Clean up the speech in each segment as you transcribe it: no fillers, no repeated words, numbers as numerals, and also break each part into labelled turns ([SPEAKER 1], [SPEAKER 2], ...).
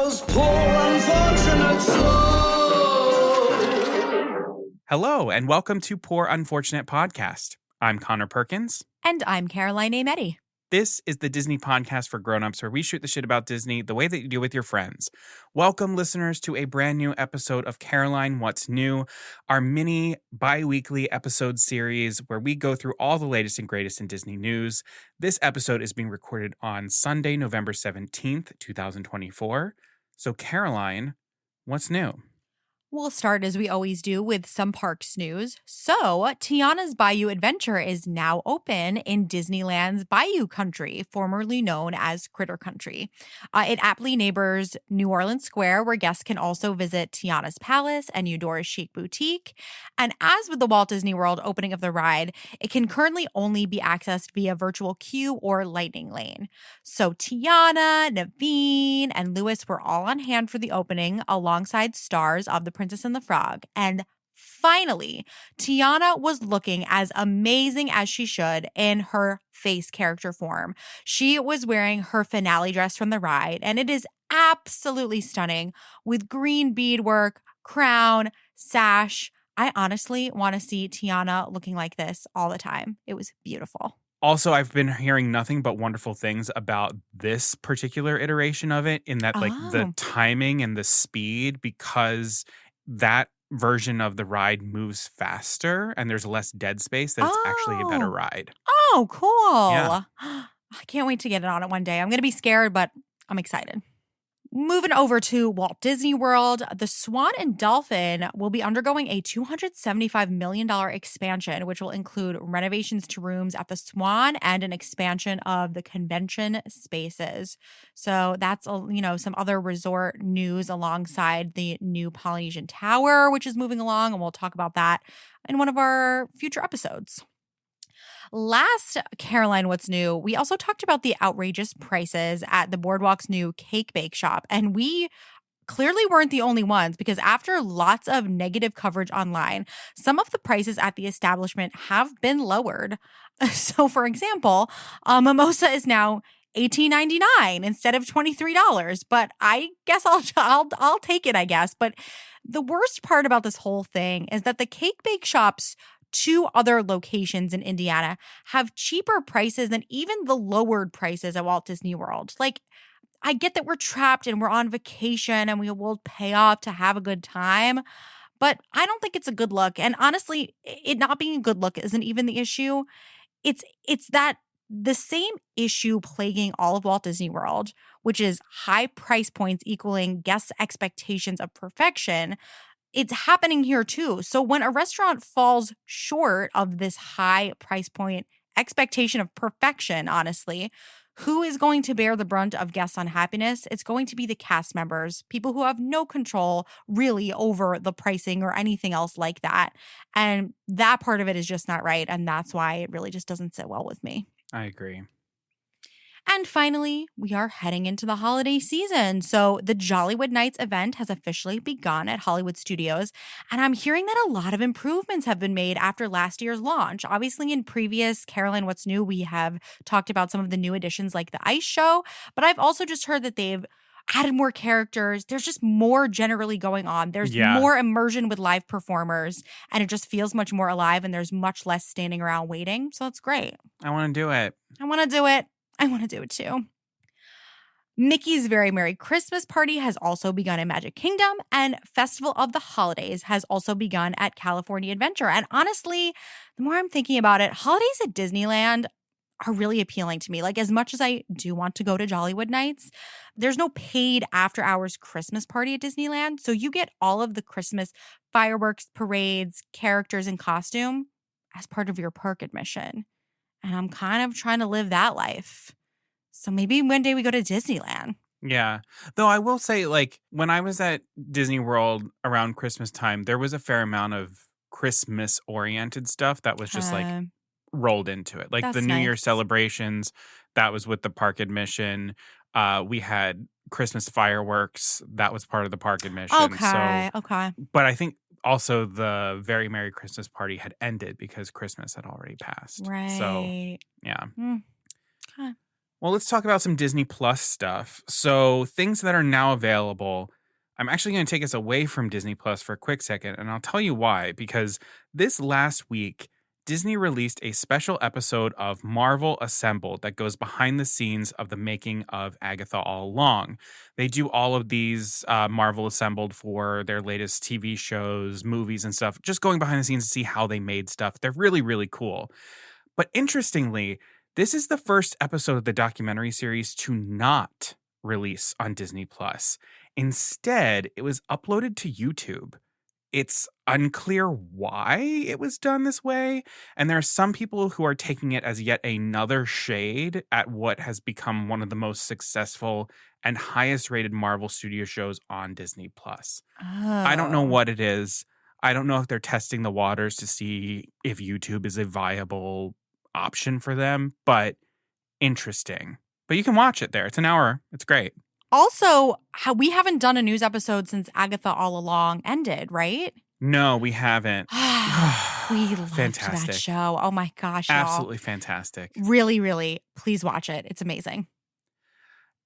[SPEAKER 1] those poor unfortunate souls.
[SPEAKER 2] Hello, and welcome to Poor Unfortunate Podcast. I'm Conor Perkins.
[SPEAKER 3] And I'm Caroline Ametti.
[SPEAKER 2] This is the Disney podcast for grown-ups where we shoot the shit about Disney the way that you do with your friends. Welcome, listeners, to a brand new episode of Caroline What's New, our mini bi-weekly episode series where we go through all the latest and greatest in Disney news. This episode is being recorded on Sunday, November 17th, 2024. So, Caroline, what's new?
[SPEAKER 3] We'll start, as we always do, with some parks news. So, Tiana's Bayou Adventure is now open in Disneyland's Bayou Country, formerly known as Critter Country. It aptly neighbors New Orleans Square, where guests can also visit Tiana's Palace and Eudora's Chic Boutique. And as with the Walt Disney World opening of the ride, it can currently only be accessed via virtual queue or lightning lane. So, Tiana, Naveen, and Louis were all on hand for the opening alongside stars of The Princess and the Frog. And finally, Tiana was looking as amazing as she should in her face character form. She was wearing her finale dress from the ride, and it is absolutely stunning with green beadwork, crown, sash. I honestly want to see Tiana looking like this all the time. It was beautiful.
[SPEAKER 2] Also, I've been hearing nothing but wonderful things about this particular iteration of it in that, the timing and the speed, because that version of the ride moves faster and there's less dead space, that it's actually a better ride.
[SPEAKER 3] Oh, cool.
[SPEAKER 2] Yeah.
[SPEAKER 3] I can't wait to get it on it one day. I'm going to be scared, but I'm excited. Moving over to Walt Disney World, the Swan and Dolphin will be undergoing a $275 million expansion, which will include renovations to rooms at the Swan and an expansion of the convention spaces. So that's, some other resort news alongside the new Polynesian Tower, which is moving along, and we'll talk about that in one of our future episodes. Last Caroline What's New, we also talked about the outrageous prices at the Boardwalk's new cake bake shop. And we clearly weren't the only ones, because after lots of negative coverage online, some of the prices at the establishment have been lowered. So, for example, mimosa is now $18.99 instead of $23. But I guess I'll take it, I guess. But the worst part about this whole thing is that the cake bake shop's two other locations in Indiana have cheaper prices than even the lowered prices at Walt Disney World. Like, I get that we're trapped and we're on vacation and we will pay off to have a good time, but I don't think it's a good look. And honestly, it not being a good look isn't even the issue. It's that the same issue plaguing all of Walt Disney World, which is high price points equaling guests' expectations of perfection. It's happening here too. So when a restaurant falls short of this high price point expectation of perfection, honestly, who is going to bear the brunt of guests' unhappiness? It's going to be the cast members, people who have no control really over the pricing or anything else like that. And that part of it is just not right. And that's why it really just doesn't sit well with me.
[SPEAKER 2] I agree.
[SPEAKER 3] And finally, we are heading into the holiday season. So the Jollywood Nights event has officially begun at Hollywood Studios. And I'm hearing that a lot of improvements have been made after last year's launch. Obviously, in previous Caroline What's New, we have talked about some of the new additions like the ice show. But I've also just heard that they've added more characters. There's just more generally going on. There's more immersion with live performers. And it just feels much more alive. And there's much less standing around waiting. So it's great.
[SPEAKER 2] I want to do it.
[SPEAKER 3] I want to do it. I want to do it too. Mickey's Very Merry Christmas Party has also begun in Magic Kingdom, and Festival of the Holidays has also begun at California Adventure. And honestly, the more I'm thinking about it, holidays at Disneyland are really appealing to me. Like, as much as I do want to go to Jollywood Nights, there's no paid after-hours Christmas party at Disneyland, so you get all of the Christmas fireworks, parades, characters, and costume as part of your park admission. And I'm kind of trying to live that life. So maybe one day we go to Disneyland.
[SPEAKER 2] Yeah. Though I will say, when I was at Disney World around Christmas time, there was a fair amount of Christmas-oriented stuff that was just, rolled into it. Like the New Year celebrations, that was with the park admission. We had Christmas fireworks. That was part of the park admission.
[SPEAKER 3] Okay.
[SPEAKER 2] But I think also the Very Merry Christmas Party had ended because Christmas had already passed.
[SPEAKER 3] Right.
[SPEAKER 2] So, yeah.
[SPEAKER 3] Okay.
[SPEAKER 2] Well, let's talk about some Disney Plus stuff. So, things that are now available. I'm actually going to take us away from Disney Plus for a quick second, and I'll tell you why. Because this last week, Disney released a special episode of Marvel Assembled that goes behind the scenes of the making of Agatha All Along. They do all of these Marvel Assembled for their latest TV shows, movies, and stuff, just going behind the scenes to see how they made stuff. They're really, really cool. But interestingly, this is the first episode of the documentary series to not release on Disney Plus. Instead, it was uploaded to YouTube. It's unclear why it was done this way, and there are some people who are taking it as yet another shade at what has become one of the most successful and highest rated Marvel Studio shows on Disney Plus. I don't know
[SPEAKER 3] Oh.
[SPEAKER 2] what it is. I don't know if they're testing the waters to see if YouTube is a viable option for them, but interesting. But you can watch it there. It's an hour. It's great.
[SPEAKER 3] Also, we haven't done a news episode since Agatha All Along ended, right?
[SPEAKER 2] No, we haven't.
[SPEAKER 3] We loved
[SPEAKER 2] Fantastic.
[SPEAKER 3] that show. Oh my gosh, y'all.
[SPEAKER 2] Absolutely fantastic.
[SPEAKER 3] Really, really, please watch it. It's amazing.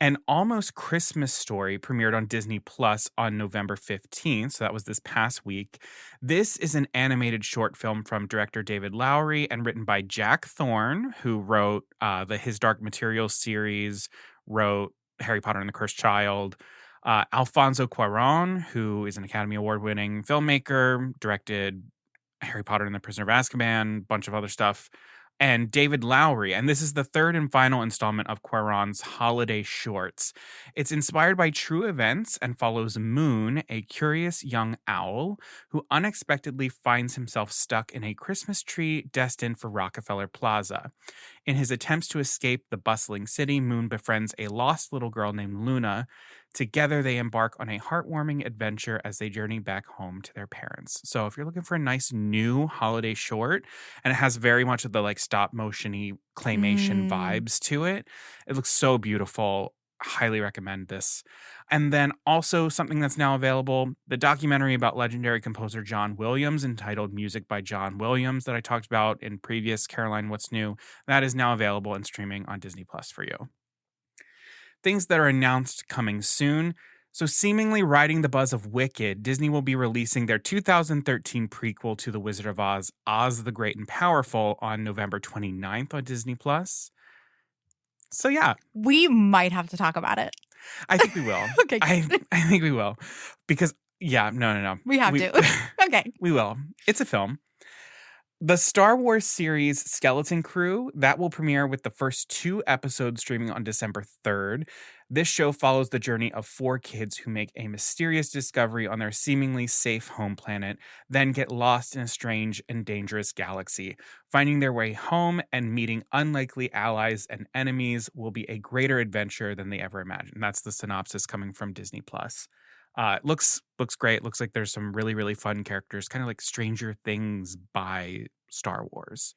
[SPEAKER 2] An Almost Christmas Story premiered on Disney Plus on November 15th. So that was this past week. This is an animated short film from director David Lowery and written by Jack Thorne, who wrote the His Dark Materials series, wrote Harry Potter and the Cursed Child. Alfonso Cuarón, who is an Academy Award-winning filmmaker, directed Harry Potter and the Prisoner of Azkaban, a bunch of other stuff. And David Lowery, and this is the third and final installment of Cuarón's holiday shorts. It's inspired by true events and follows Moon, a curious young owl who unexpectedly finds himself stuck in a Christmas tree destined for Rockefeller Plaza. In his attempts to escape the bustling city, Moon befriends a lost little girl named Luna. Together, they embark on a heartwarming adventure as they journey back home to their parents. So if you're looking for a nice new holiday short, and it has very much of the like stop motion-y claymation vibes to it, it looks so beautiful. Highly recommend this. And then also something that's now available, the documentary about legendary composer John Williams entitled Music by John Williams that I talked about in previous Caroline What's New, that is now available and streaming on Disney Plus for you. Things that are announced coming soon. So seemingly riding the buzz of Wicked, Disney will be releasing their 2013 prequel to The Wizard of Oz, Oz the Great and Powerful, on November 29th on Disney Plus. So yeah.
[SPEAKER 3] We might have to talk about it.
[SPEAKER 2] I think we will.
[SPEAKER 3] Okay.
[SPEAKER 2] I think we will. Because, yeah, no.
[SPEAKER 3] We have to. Okay.
[SPEAKER 2] We will. It's a film. The Star Wars series Skeleton Crew, that will premiere with the first 2 episodes streaming on December 3rd. This show follows the journey of 4 kids who make a mysterious discovery on their seemingly safe home planet, then get lost in a strange and dangerous galaxy. Finding their way home and meeting unlikely allies and enemies will be a greater adventure than they ever imagined. That's the synopsis coming from Disney Plus. It looks great. Looks like there's some really, really fun characters, kind of like Stranger Things by Star Wars.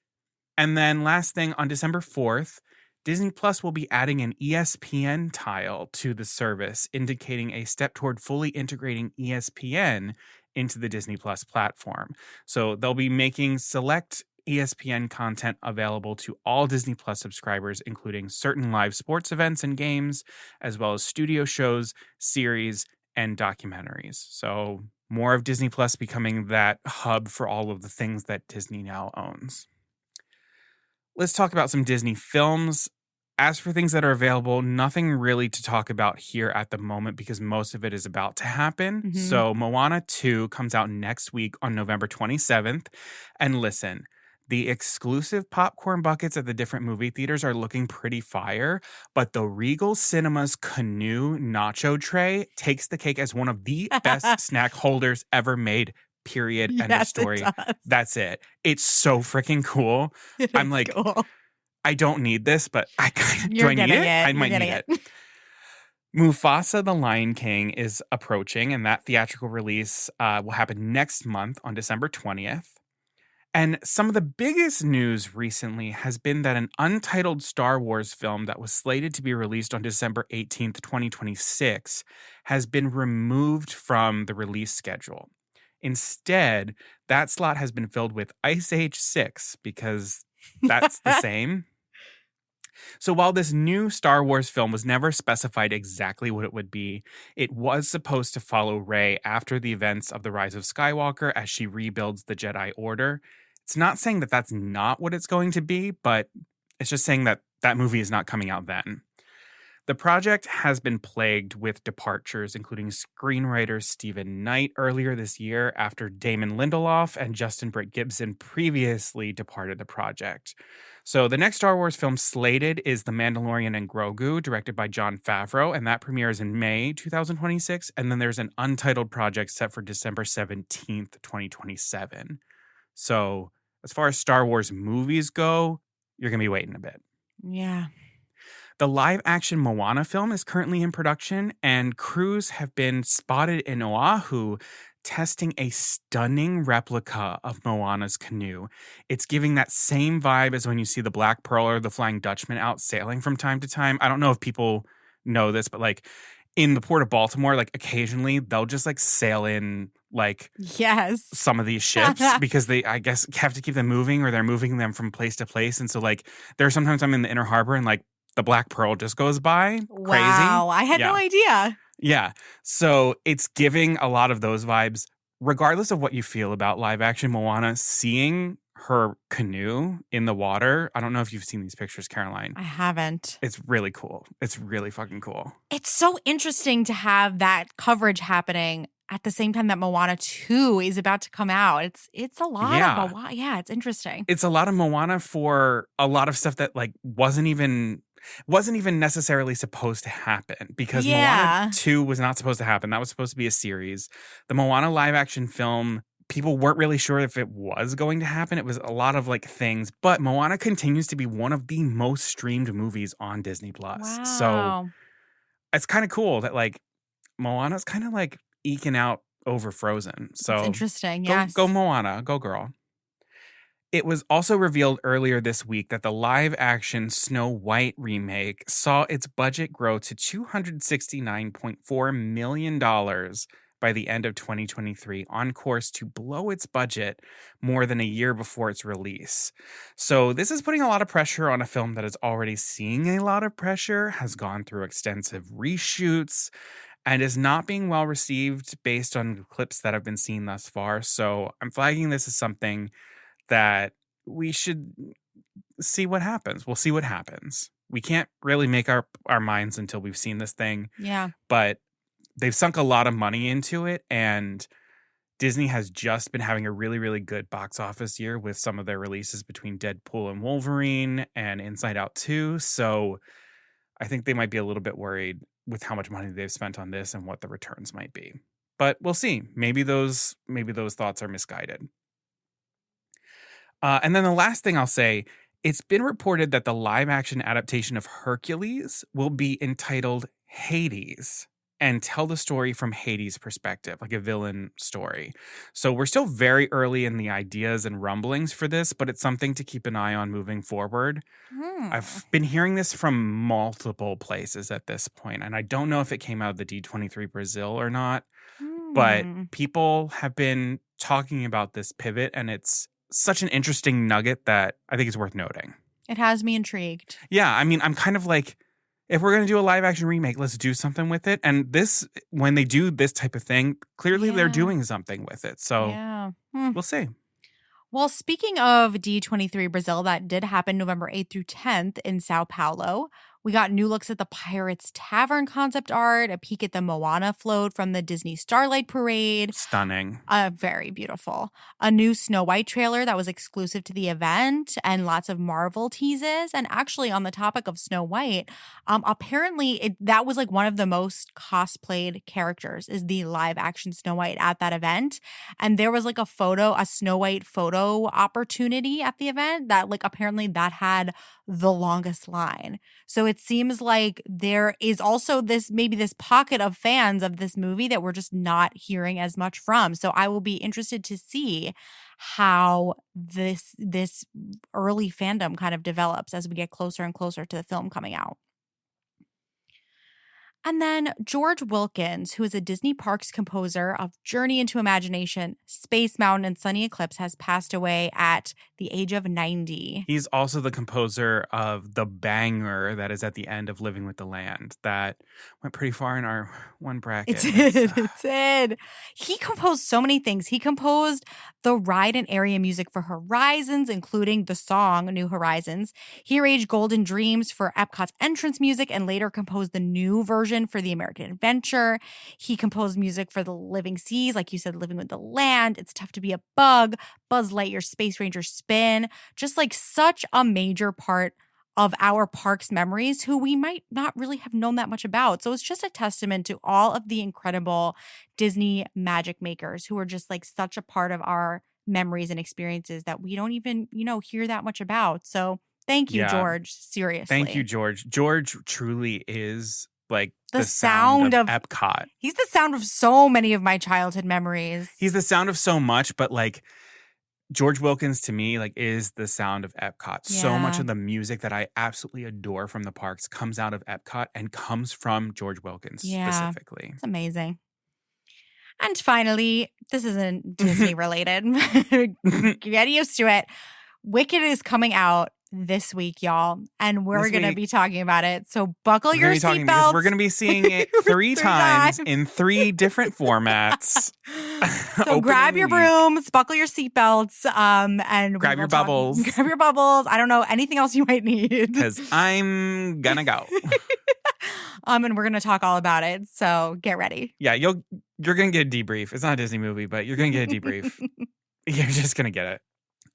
[SPEAKER 2] And then last thing, on December 4th, Disney Plus will be adding an ESPN tile to the service, indicating a step toward fully integrating ESPN into the Disney Plus platform. So they'll be making select ESPN content available to all Disney Plus subscribers, including certain live sports events and games, as well as studio shows, series, and documentaries. So more of Disney Plus becoming that hub for all of the things that Disney now owns. Let's talk about some Disney films. As for things that are available, nothing really to talk about here at the moment because most of it is about to happen.
[SPEAKER 3] Mhm.
[SPEAKER 2] So Moana 2 comes out next week on November 27th. And listen, the exclusive popcorn buckets at the different movie theaters are looking pretty fire, but the Regal Cinemas Canoe nacho tray takes the cake as one of the best snack holders ever made, period. End of
[SPEAKER 3] Yes,
[SPEAKER 2] story.
[SPEAKER 3] it does.
[SPEAKER 2] That's it. It's so freaking cool. I'm
[SPEAKER 3] It's
[SPEAKER 2] like,
[SPEAKER 3] cool.
[SPEAKER 2] I don't need this, but I kind of, do
[SPEAKER 3] You're
[SPEAKER 2] I need
[SPEAKER 3] getting
[SPEAKER 2] it?
[SPEAKER 3] it.
[SPEAKER 2] I
[SPEAKER 3] You're
[SPEAKER 2] might need
[SPEAKER 3] getting
[SPEAKER 2] it.
[SPEAKER 3] it.
[SPEAKER 2] Mufasa the Lion King is approaching, and that theatrical release will happen next month on December 20th. And some of the biggest news recently has been that an untitled Star Wars film that was slated to be released on December 18th, 2026, has been removed from the release schedule. Instead, that slot has been filled with Ice Age 6 because that's the same. So while this new Star Wars film was never specified exactly what it would be, it was supposed to follow Rey after the events of the Rise of Skywalker as she rebuilds the Jedi Order. It's not saying that that's not what it's going to be, but it's just saying that that movie is not coming out then. The project has been plagued with departures, including screenwriter Stephen Knight earlier this year after Damon Lindelof and Justin Britt Gibson previously departed the project. So the next Star Wars film slated is The Mandalorian and Grogu, directed by Jon Favreau, and that premieres in May 2026. And then there's an untitled project set for December 17th, 2027. So as far as Star Wars movies go, you're going to be waiting a bit.
[SPEAKER 3] Yeah.
[SPEAKER 2] The live-action Moana film is currently in production, and crews have been spotted in Oahu testing a stunning replica of Moana's canoe. It's giving that same vibe as when you see the Black Pearl or the Flying Dutchman out sailing from time to time. I don't know if people know this, but like in the port of Baltimore, like occasionally they'll just like sail in like
[SPEAKER 3] Yes.
[SPEAKER 2] some of these ships because they, I guess, have to keep them moving or they're moving them from place to place. And so like there are sometimes I'm in the inner harbor and like the Black Pearl just goes by. Crazy.
[SPEAKER 3] Wow, I had no idea.
[SPEAKER 2] Yeah. So it's giving a lot of those vibes, regardless of what you feel about live action Moana, seeing her canoe in the water. I don't know if you've seen these pictures, Caroline.
[SPEAKER 3] I haven't.
[SPEAKER 2] It's really cool. It's really fucking cool.
[SPEAKER 3] It's so interesting to have that coverage happening at the same time that Moana 2 is about to come out. It's a lot of Moana. Yeah, it's interesting.
[SPEAKER 2] It's a lot of Moana for a lot of stuff that like wasn't even necessarily supposed to happen because Moana 2 was not supposed to happen. That was supposed to be a series. The Moana live action film, people weren't really sure if it was going to happen. It was a lot of like things, but Moana continues to be one of the most streamed movies on Disney Plus.
[SPEAKER 3] Wow.
[SPEAKER 2] So it's kind of cool that like Moana's kind of like eking out over Frozen. So
[SPEAKER 3] it's interesting. Yes.
[SPEAKER 2] Go Moana, go girl. It was also revealed earlier this week that the live-action Snow White remake saw its budget grow to $269.4 million by the end of 2023, on course to blow its budget more than a year before its release. So this is putting a lot of pressure on a film that is already seeing a lot of pressure, has gone through extensive reshoots, and is not being well received based on clips that have been seen thus far. So I'm flagging this as something that we should see what happens. We'll see what happens. We can't really make our minds until we've seen this thing.
[SPEAKER 3] Yeah.
[SPEAKER 2] But they've sunk a lot of money into it, and Disney has just been having a really, really good box office year with some of their releases between Deadpool and Wolverine and Inside Out 2. So I think they might be a little bit worried with how much money they've spent on this and what the returns might be. But we'll see. Maybe those thoughts are misguided. And then the last thing I'll say, it's been reported that the live-action adaptation of Hercules will be entitled Hades and tell the story from Hades' perspective, like a villain story. So we're still very early in the ideas and rumblings for this, but it's something to keep an eye on moving forward. I've been hearing this from multiple places at this point, and I don't know if it came out of the D23 Brazil or not, but people have been talking about this pivot, and it's such an interesting nugget that I think is worth noting.
[SPEAKER 3] It has me intrigued.
[SPEAKER 2] Yeah, I mean, I'm kind of like, if we're going to do a live action remake, let's do something with it. And this, when they do this type of thing, clearly they're doing something with it. So we'll see.
[SPEAKER 3] Well, speaking of D23 Brazil, that did happen November 8th through 10th in Sao Paulo. We got new looks at the Pirates Tavern concept art, a peek at the Moana float from the Disney Starlight Parade.
[SPEAKER 2] Stunning.
[SPEAKER 3] Very beautiful. A new Snow White trailer that was exclusive to the event and lots of Marvel teases. And actually on the topic of Snow White, apparently that was like one of the most cosplayed characters is the live action Snow White at that event. And there was like a Snow White photo opportunity at the event that like apparently that had the longest line. So it seems like there is also this pocket of fans of this movie that we're just not hearing as much from. So I will be interested to see how this early fandom kind of develops as we get closer and closer to the film coming out. And then George Wilkins, who is a Disney Parks composer of Journey into Imagination, Space Mountain, and Sunny Eclipse, has passed away at the age of 90.
[SPEAKER 2] He's also the composer of the banger that is at the end of Living with the Land that went pretty far in our one bracket.
[SPEAKER 3] It did. He composed so many things. He composed the ride and area music for Horizons, including the song New Horizons. He arranged Golden Dreams for Epcot's entrance music and later composed the new version for the American Adventure. He composed music for the Living Seas, like you said, Living with the Land, It's Tough to Be a Bug, Buzz Lightyear Space Ranger Spin, just like such a major part of our parks memories who we might not really have known that much about. So it's just a testament to all of the incredible Disney magic makers who are just like such a part of our memories and experiences that we don't even, hear that much about. So thank you, George. Seriously.
[SPEAKER 2] Thank you, George. George truly is like
[SPEAKER 3] the sound of
[SPEAKER 2] Epcot.
[SPEAKER 3] He's the sound of so many of my childhood memories.
[SPEAKER 2] He's the sound of so much, but like George Wilkins to me like is the sound of Epcot.
[SPEAKER 3] Yeah.
[SPEAKER 2] So much of the music that I absolutely adore from the parks comes out of Epcot and comes from George Wilkins specifically.
[SPEAKER 3] It's amazing. And finally, this isn't Disney related. Get used to it. Wicked is coming out this week, y'all, and we're going to be talking about it. So buckle your seatbelts.
[SPEAKER 2] We're going to be seeing it three times in 3 different formats.
[SPEAKER 3] So grab your brooms, buckle your seatbelts, and
[SPEAKER 2] grab your bubbles.
[SPEAKER 3] Grab your bubbles. I don't know, anything else you might need.
[SPEAKER 2] Because I'm going to go.
[SPEAKER 3] And we're going to talk all about it. So get ready.
[SPEAKER 2] Yeah, you're going to get a debrief. It's not a Disney movie, but you're going to get a debrief. You're just going to get it.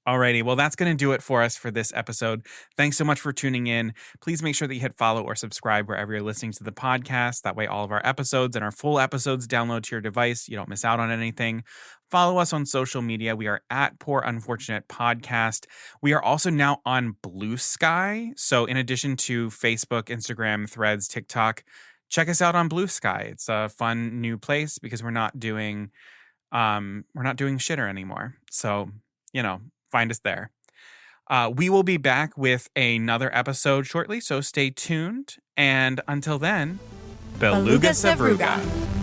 [SPEAKER 2] Alrighty, well, that's going to do it for us for this episode. Thanks so much for tuning in. Please make sure that you hit follow or subscribe wherever you're listening to the podcast. That way all of our episodes and our full episodes download to your device. You don't miss out on anything. Follow us on social media. We are at Poor Unfortunate Podcast. We are also now on Blue Sky. So in addition to Facebook, Instagram, Threads, TikTok, check us out on Blue Sky. It's a fun new place because we're not doing shitter anymore. So, find us there. We will be back with another episode shortly, so stay tuned. And until then, Beluga Savruga.